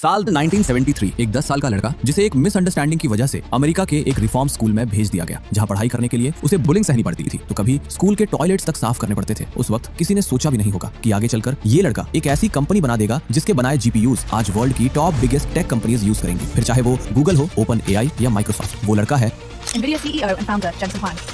साल 1973 एक 10 साल का लड़का जिसे एक मिसअंडरस्टैंडिंग की वजह से अमेरिका के एक रिफॉर्म स्कूल में भेज दिया गया, जहां पढ़ाई करने के लिए उसे बुलिंग सहनी पड़ती थी, तो कभी स्कूल के टॉयलेट्स तक साफ करने पड़ते थे। उस वक्त किसी ने सोचा भी नहीं होगा कि आगे चलकर ये लड़का एक ऐसी कंपनी बना देगा जिसके बनाए जीपीयूज आज वर्ल्ड की top biggest tech companies use करेंगी, फिर चाहे वो गूगल हो, ओपन एआई या माइक्रोसॉफ्ट। वो लड़का है NVIDIA CEO and founder Jensen Huang.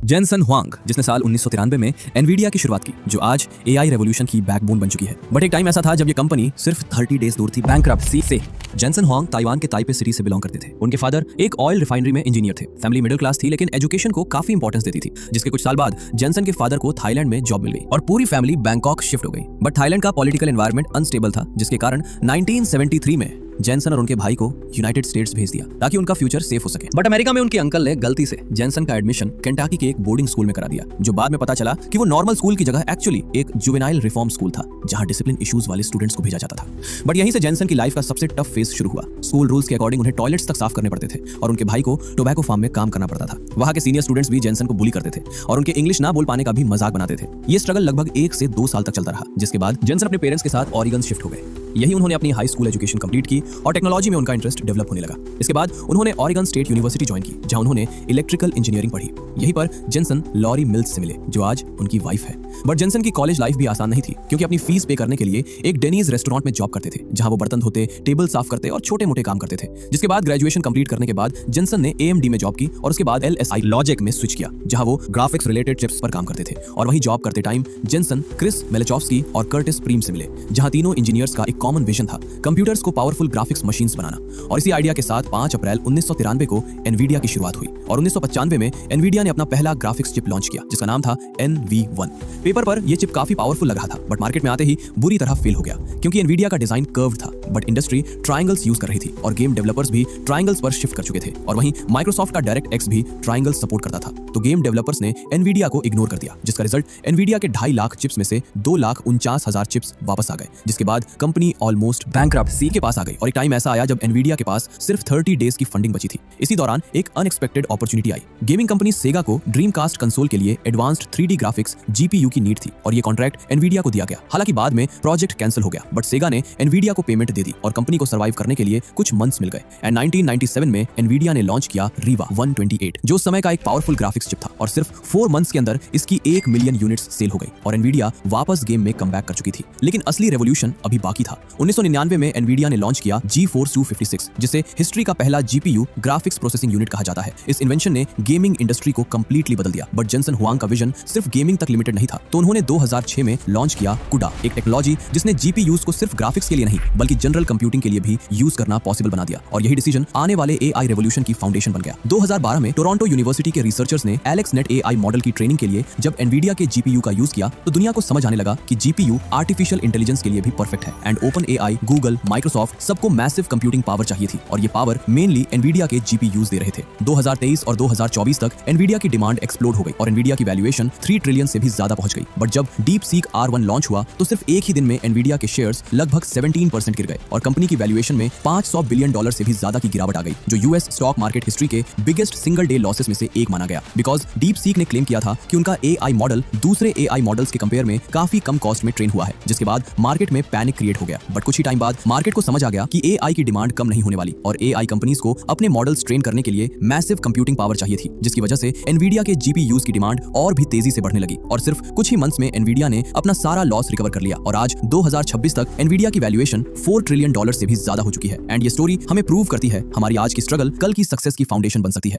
Jensen Huang, जिसने साल 1993 में एनवीडिया की शुरुआत की, जो आज एआई रेवोल्यूशन की बैकबोन बन चुकी है। बट एक टाइम ऐसा था जब ये कंपनी सिर्फ 30 डेज दूर थी बैंकरप्सी से। जेनसन हुआंग ताइवान के ताइपे सिटी से बिलोंग करते थे। उनके फादर एक ऑयल रिफाइनरी में इंजीनियर थे। फैमिली मिडिल क्लास थी, लेकिन एजुकेशन को काफी इंपॉर्टेंस देती थी, जिसके कुछ साल बाद जेनसन के फादर को थाईलैंड में जॉब मिल गई और पूरी फैमिली बैंकॉक शिफ्ट हो गई। बट थाईलैंड का पॉलिटिकल एनवायरनमेंट अनस्टेबल था, जिसके कारण 1973 में जेनसन और उनके भाई को यूनाइटेड स्टेट्स भेज दिया ताकि उनका फ्यूचर सेफ हो सके। बट अमेरिका में उनके अंकल ने गलती से जेनसन का एडमिशन केंटाकी के एक बोर्डिंग स्कूल में करा दिया, जो बाद में पता चला कि वो नॉर्मल स्कूल की जगह एक्चुअली एक जुवेनाइल रिफॉर्म स्कूल था, जहां डिसिप्लिन इश्यूज वाले स्टूडेंट्स को भेजा जाता था। बट यहीं से जेनसन की लाइफ का सबसे टफ फेज शुरू हुआ। स्कूल रूल्स के अकॉर्डिंग उन्हें टॉयलेट्स तक साफ करने पड़ते थे और उनके भाई को टोबैको फार्म में काम करना पड़ता था। वहां के सीनियर स्टूडेंट्स भी जेनसन को बुली करते थे और उनके इंग्लिश ना बोल पाने का भी मजाक बनाते थे। ये स्ट्रगल लगभग 1 से 2 साल तक चलता रहा, जिसके बाद जेनसन अपने पेरेंट्स के साथ ऑरिगन शिफ्ट हो गए। यही उन्होंने अपनी हाई स्कूल एजुकेशन कंप्लीट की और टेक्नोलॉजी में उनका इंटरेस्ट डेवलप होने लगा। इसके बाद उन्होंने ऑरिगन स्टेट यूनिवर्सिटी ज्वाइन की, जहां उन्होंने इलेक्ट्रिकल इंजीनियरिंग पढ़ी। यहीं पर जेनसन लॉरी मिल्स से मिले, जो आज उनकी वाइफ है। बट जेनसन की कॉलेज लाइफ भी आसान नहीं थी, क्योंकि अपनी फीस पे करने के लिए एक डेनीज रेस्टोरेंट में जॉब करते थे, जहां वो बर्तन धोते, टेबल साफ करते और छोटे मोटे काम करते थे। जिसके बाद ग्रेजुएशन कंप्लीट करने के बाद जेनसन ने AMD में जॉब की और उसके बाद LSI लॉजिक में स्विच किया, जहां वो ग्राफिक्स रिलेटेड चिप्स पर काम करते थे। और वहीं जॉब करते टाइम जेनसन क्रिस मेलेचॉव्स्की और कर्टिस प्रीम से मिले, जहां तीनों इंजीनियर्स का एक कॉमन विजन था, कंप्यूटर्स को पावरफुल ग्राफिक्स मशीन्स बनाना। और इसी आइडिया के साथ 5 अप्रैल 1993 को एनवीडिया की शुरुआत हुई और 1995 में एनवीडिया ने अपना पहला ग्राफिक्स चिप लॉन्च किया, जिसका नाम था NV1। पेपर पर यह चिप काफी पावरफुल लग रहा था, बट मार्केट में आते ही बुरी तरह फेल हो गया, क्योंकि एनवीडिया का डिजाइन कर्व्ड था, बट इंडस्ट्री ट्रायंगल्स यूज कर रही थी और गेम डेवलपर्स भी ट्रायंगल्स पर शिफ्ट कर चुके थे। और वहीं माइक्रोसॉफ्ट का डायरेक्ट भी ट्रायंगल्स सपोर्ट करता था, तो गेम डेवलपर्स ने एनवीडिया को इग्नोर कर दिया, जिसका रिजल्ट एनवीडिया के 2.5 लाख चिप्स में से 2,49,000 चिप्स वापस आ गए, जिसके बाद कंपनी ऑलमोस्ट बैंकरप्सी के पास आ गई। और एक टाइम ऐसा आया जब एनवीडिया के पास सिर्फ 30 डेज की फंडिंग बची थी। इसी दौरान एक अनएक्सपेक्टेड अपॉर्चुनिटी आई। गेमिंग कंपनी सेगा को ड्रीमकास्ट कंसोल के लिए एडवांस्ड 3D ग्राफिक्स GPU की नीड थी और ये कॉन्ट्रैक्ट एनवीडिया को दिया गया। हालांकि बाद में प्रोजेक्ट कैंसिल हो गया, बट सेगा ने एनवीडिया को पेमेंट दे दी और कंपनी को सर्वाइव करने के लिए कुछ मंथ्स मिल गए। एंड 1997 में एनवीडिया ने लॉन्च किया रीवा 128, जो उस समय का एक पावरफुल ग्राफिक्स चिप था और सिर्फ 4 मंथ्स के अंदर इसकी 1 मिलियन यूनिट्स सेल हो गई और एनवीडिया वापस गेम में कमबैक कर चुकी थी। लेकिन असली रेवोल्यूशन अभी बाकी था। 1999 में एनवीडिया ने लॉन्च किया GeForce 256, जिसे हिस्ट्री का पहला GPU ग्राफिक्स प्रोसेसिंग यूनिट कहा जाता है। इस इन्वेंशन ने गेमिंग इंडस्ट्री को कंप्लीटली बदल दिया। बट जेनसन हुआंग का विजन सिर्फ गेमिंग तक लिमिटेड नहीं था, तो उन्होंने 2006 में लॉन्च किया CUDA, एक टेक्नोलॉजी जिसने GPUs को सिर्फ ग्राफिक्स के लिए नहीं बल्कि जनरल कंप्यूटिंग के लिए भी यूज करना पॉसिबल बना दिया। और यही डिसीजन आने वाले AI रेवोल्यूशन की फाउंडेशन बन गया। 2012 में टोरंटो यूनिवर्सिटी के रिसर्चर्स ने AlexNet AI मॉडल की ट्रेनिंग के लिए जब एनवीडिया के GPU का यूज किया, तो दुनिया को समझ आने लगा कि GPU आर्टिफिशियल इंटेलिजेंस के लिए भी परफेक्ट है। And open AI, Google, Microsoft सबको मैसिव कंप्यूटिंग पावर चाहिए थी और ये पावर मेनली एनवीडिया के GPUs दे रहे थे। 2023 और 2024 तक एनवीडिया की डिमांड एक्सप्लोड हो गई और एनवीडिया की वैल्यूएशन 3 ट्रिलियन से भी ज्यादा पहुंच गई। बट जब DeepSeek R1 लॉन्च हुआ, तो सिर्फ एक ही दिन में एनवीडिया के शेयर्स लगभग 17% गिर गए और कंपनी की वैल्यूएशन में $500 बिलियन से भी ज्यादा की गिरावट आ गई, जो US स्टॉक मार्केट हिस्ट्री के बिगेस्ट सिंगल डे लॉसेस में से एक माना गया। बिकॉज DeepSeek ने क्लेम किया था कि उनका AI मॉडल दूसरे AI मॉडल्स के कंपेयर में काफी कम कॉस्ट में ट्रेन हुआ है, जिसके बाद मार्केट में पैनिक क्रिएट हो गया। बट कुछ ही टाइम बाद मार्केट को समझ आ गया कि AI की डिमांड कम नहीं होने वाली और AI कंपनीज को अपने मॉडल्स ट्रेन करने के लिए मैसिव कंप्यूटिंग पावर चाहिए थी, जिसकी वजह से एनवीडिया के GPUs की डिमांड और भी तेजी से बढ़ने लगी और सिर्फ कुछ ही मंथ्स में एनवीडिया ने अपना सारा लॉस रिकवर कर लिया और आज 2026 तक एनवीडिया की वैल्यूएशन $4 ट्रिलियन से भी ज्यादा हो चुकी है। एंड ये स्टोरी हमें प्रूव करती है हमारी आज की स्ट्रगल कल की सक्सेस की फाउंडेशन बन सकती है।